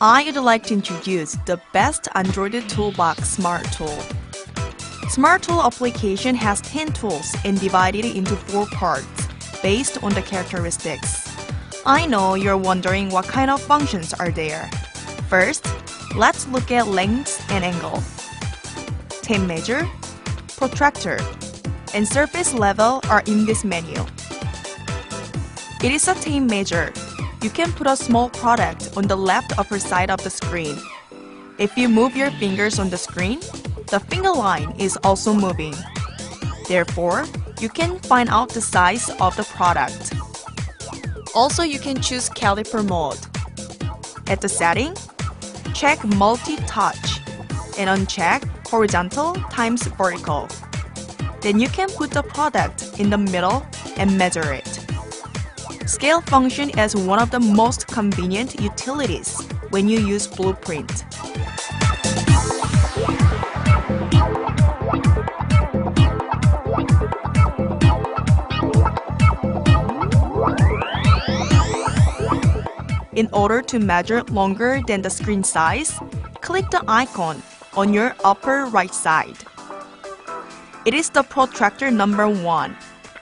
I'd like to introduce the best Android Toolbox Smart Tool. Smart Tool application has 10 tools and divided into 4 parts based on the characteristics. I know you're wondering what kind of functions are there. First, let's look at length and angle, tape measure, protractor, and surface level are in this menu. It is a tape measure. You can put a small product on the left upper side of the screen. If you move your fingers on the screen, the finger line is also moving. Therefore, you can find out the size of the product. Also, you can choose caliper mode. At the setting, check multi-touch and uncheck horizontal times vertical. Then you can put the product in the middle and measure it. Scale function is one of the most convenient utilities when you use Blueprint. In order to measure longer than the screen size, click the icon on your upper right side. It is the protractor number 1.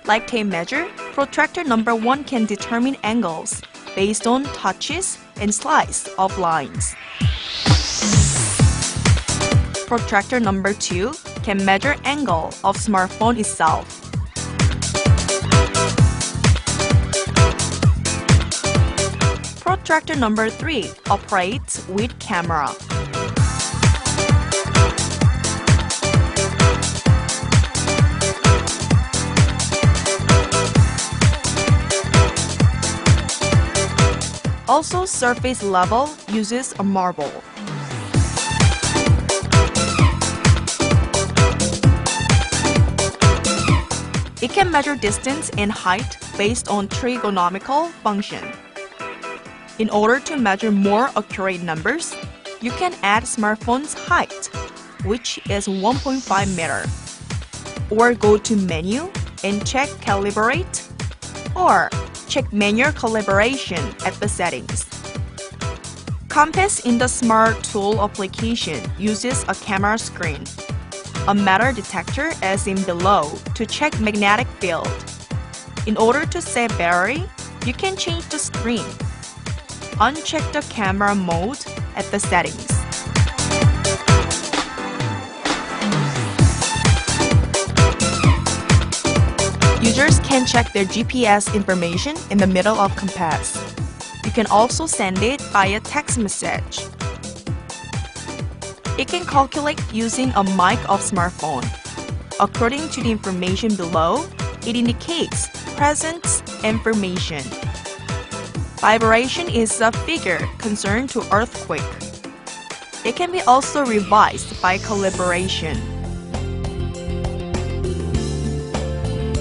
Like tape measure, protractor number 1 can determine angles based on touches and slice of lines. Protractor number 2 can measure angle of smartphone itself. Protractor number 3 operates with camera. Also, surface level uses a marble. It can measure distance and height based on trigonometrical function. In order to measure more accurate numbers, you can add smartphone's height, which is 1.5 meter, or go to menu and check calibrate, or check manual calibration at the settings. Compass in the Smart Tool application uses a camera screen. A metal detector is in below to check magnetic field. In order to save battery, you can change the screen. Uncheck the camera mode at the settings. Users can check their GPS information in the middle of compass. You can also send it via text message. It can calculate using a mic of smartphone. According to the information below, it indicates presence information. Vibration is a figure concerned to earthquake. It can be also revised by calibration.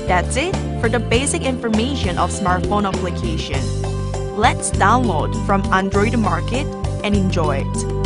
That's it for the basic information of smartphone application. Let's download from Android Market and enjoy it.